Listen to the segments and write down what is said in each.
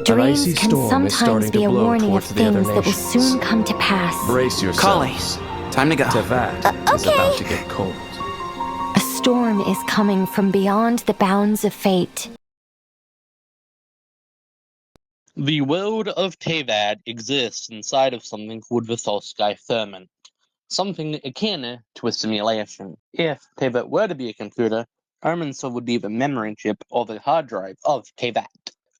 Dreams icy can storm is sometimes starting to be a blow warning of towards the other things that will nations. soon come to pass. Brace Collei, yourselves. time to go. Tevat is okay. about to get cold. A storm is coming from beyond the bounds of fate. The world of Tevad exists inside of something called the False Sky Firmament, something akin to a simulation. If Tevat were to be a computer, Irminsul would be the memory chip or the hard drive of Tevat.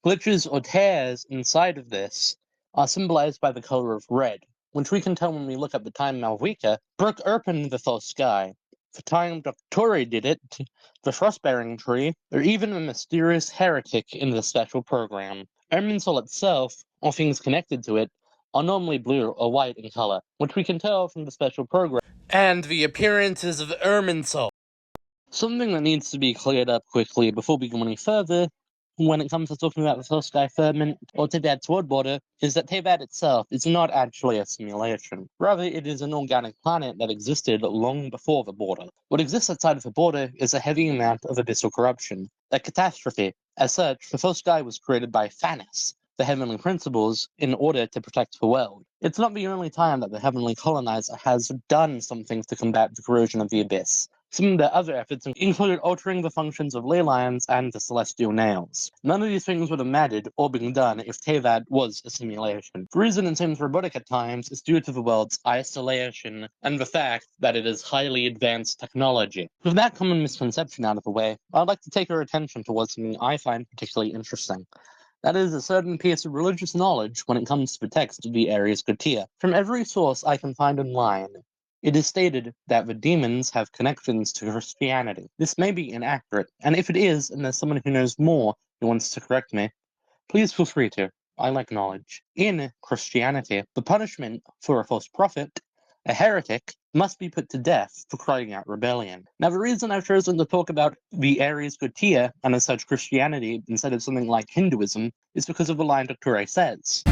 Glitches or tears inside of this are symbolized by the color of red, which we can tell when we look at the time Malvika broke open the False Sky. The time Doctori did it, the Frostbearing Tree, or even a mysterious heretic in the special program. Irminsul itself, or things connected to it, are normally blue or white in color, which we can tell from the special program and the appearances of Irminsul. Something that needs to be cleared up quickly before we go any further when it comes to talking about the False Sky Firmament or Tevad's world border is that Tevad itself is not actually a simulation. Rather, it is an organic planet that existed long before the border. What exists outside of the border is a heavy amount of abyssal corruption, a catastrophe. As such, the False Sky was created by Thanos, the heavenly principles, in order to protect the world. It's not the only time that the heavenly colonizer has done something to combat the corrosion of the abyss. Some of the other efforts include altering the functions of ley lines and the celestial nails. None of these things would have mattered or been done if Tevad was a simulation. The reason it seems robotic at times is due to the world's isolation and the fact that it is highly advanced technology. With that common misconception out of the way, I'd like to take our attention towards something I find particularly interesting. That is a certain piece of religious knowledge when it comes to the text of the Aries Gotia. From every source I can find online, it is stated that the demons have connections to Christianity. This may be inaccurate, and if it is, and there's someone who knows more who wants to correct me, please feel free to. I like knowledge. In Christianity, the punishment for a false prophet, a heretic, must be put to death for crying out rebellion. Now, the reason I've chosen to talk about the Aries Gotia, and as such Christianity, instead of something like Hinduism, is because of the line Doctori says.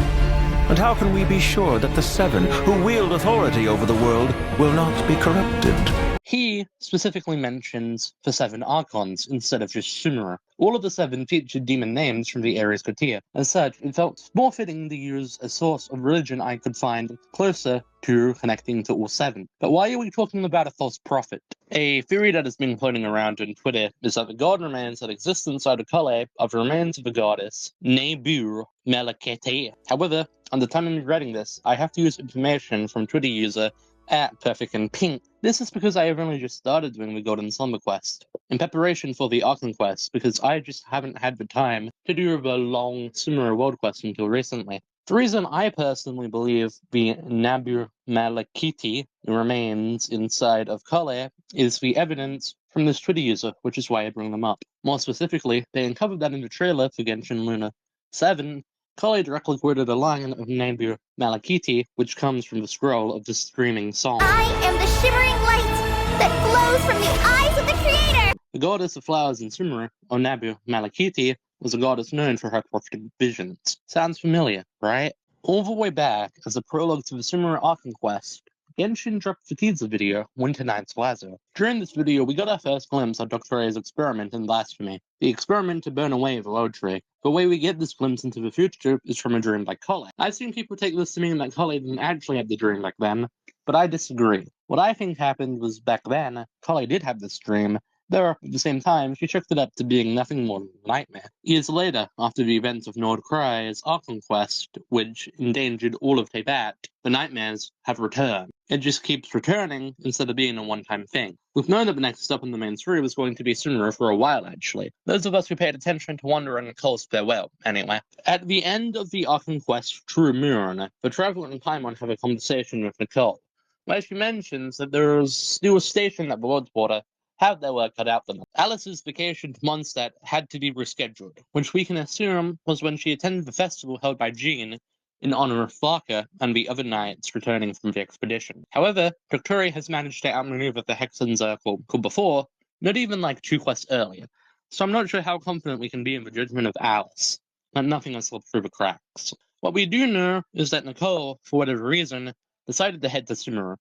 And how can we be sure that the seven, who wield authority over the world, will not be corrupted? He specifically mentions the seven archons instead of just Sumeru. All of the seven featured demon names from the Aries Gotia. As such, it felt more fitting to use a source of religion I could find closer to connecting to all seven. But why are we talking about a false prophet? A theory that has been floating around on Twitter is that the god remains that exist inside of Collei are the remains of the goddess Nebu Melekete. However, at the time of writing this, I have to use information from Twitter user @PerfectandPink. This is because I have only just started doing the Golden Slumber quest, in preparation for the Archon quest, because I just haven't had the time to do the long Sumeru world quest until recently. The reason I personally believe the Nabu Malekiti remains inside of Collei is the evidence from this Twitter user, which is why I bring them up. More specifically, they uncovered that in the trailer for Genshin Luna VII, Collei directly quoted a line of Nabu Malekiti, which comes from the scroll of the streaming song. I am the shimmering light that glows from the eyes of the Creator! The goddess of flowers in Sumeru, or Nabu Malekiti, was a goddess known for her prophetic visions. Sounds familiar, right? All the way back, as a prologue to the Sumeru Archon quest, Genshin dropped the teaser video, Winter Night's Lazo. During this video, we got our first glimpse of Dr. A's experiment in blasphemy, the experiment to burn away the Low Tree. The way we get this glimpse into the future is from a dream by Collei. I've seen people take this to mean that Collei didn't actually have the dream back then, but I disagree. What I think happened was back then, Collei did have this dream, though at the same time, she chalked it up to being nothing more than a nightmare. Years later, after the events of Nord Cry's Archon quest, which endangered all of Tevat, the nightmares have returned. It just keeps returning instead of being a one-time thing. We've known that the next stop in the main story was going to be Sumeru for a while, actually. Those of us who paid attention to Wonder and Nicole's farewell, anyway. At the end of the Archon quest, True Moon, the Traveler and Paimon have a conversation with Nicole, where she mentions that there was still a station at the Lord's Border had their work cut out for them. Alice's vacation to Mondstadt had to be rescheduled, which we can assume was when she attended the festival held by Jean in honor of Farka and the other knights returning from the expedition. However, Doctori has managed to outmaneuver the Hexen Circle before, not even like 2 quests earlier, so I'm not sure how confident we can be in the judgment of Alice, but nothing has slipped through the cracks. What we do know is that Nicole, for whatever reason, decided to head to Sumeru.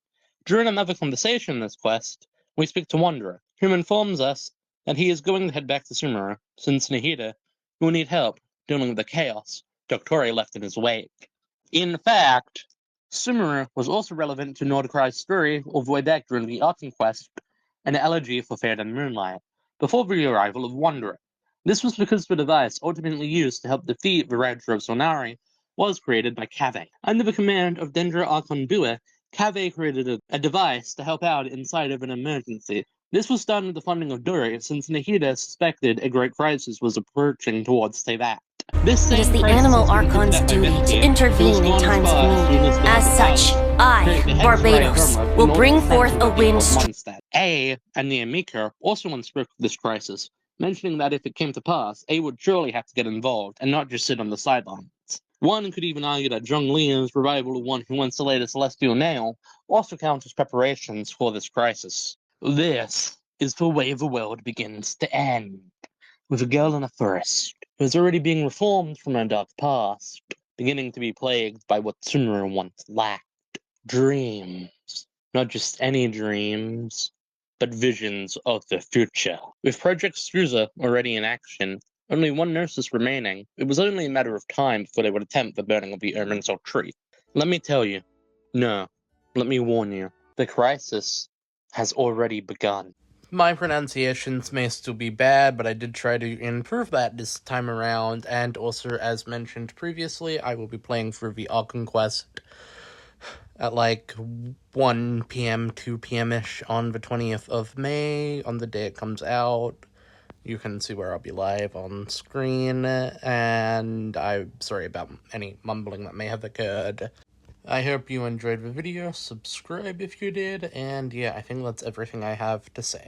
During another conversation in this quest, we speak to Wanderer, whom informs us that he is going to head back to Sumeru, since Nahida will need help dealing with the chaos Doctore left in his wake. In fact, Sumeru was also relevant to Nordicai's story of way back during the Arcane Quest, an elegy for Fair and Moonlight, before the arrival of Wanderer. This was because the device ultimately used to help defeat the Radra of Sonari was created by Cave. Under the command of Dendra Archon Bua, Cave created a device to help out inside of an emergency. This was done with the funding of Duri, since Nahida suspected a great crisis was approaching towards Teyvat. This It is same the crisis animal has been Archon's hinted at by duty to Venti, who has intervene in gone as times far of as to need. enlist As Dendra such, Powers, I, create the head Barbados, Herma will in order bring to forth settle a the Duke wind of Mondstadt. A and the Amika also once spoke of this crisis, mentioning that if it came to pass, A would surely have to get involved and not just sit on the sidelines. One could even argue that Zhonglian's revival of one who wants to lay the celestial nail also counts as preparations for this crisis. This is the way the world begins to end, with a girl in a forest who is already being reformed from her dark past, beginning to be plagued by what Sumeru once lacked. Dreams. Not just any dreams, but visions of the future. With Project Struza already in action, only one Gnosis remaining, it was only a matter of time before they would attempt the burning of the Irminsul tree. Let me tell you, no, let me warn you, the crisis has already begun. My pronunciations may still be bad, but I did try to improve that this time around, and also, as mentioned previously, I will be playing through the Arcane Quest at like 1 p.m., 2 p.m.-ish on the 20th of May, on the day it comes out. You can see where I'll be live on screen, and I'm sorry about any mumbling that may have occurred. I hope you enjoyed the video, subscribe if you did, and yeah, I think that's everything I have to say.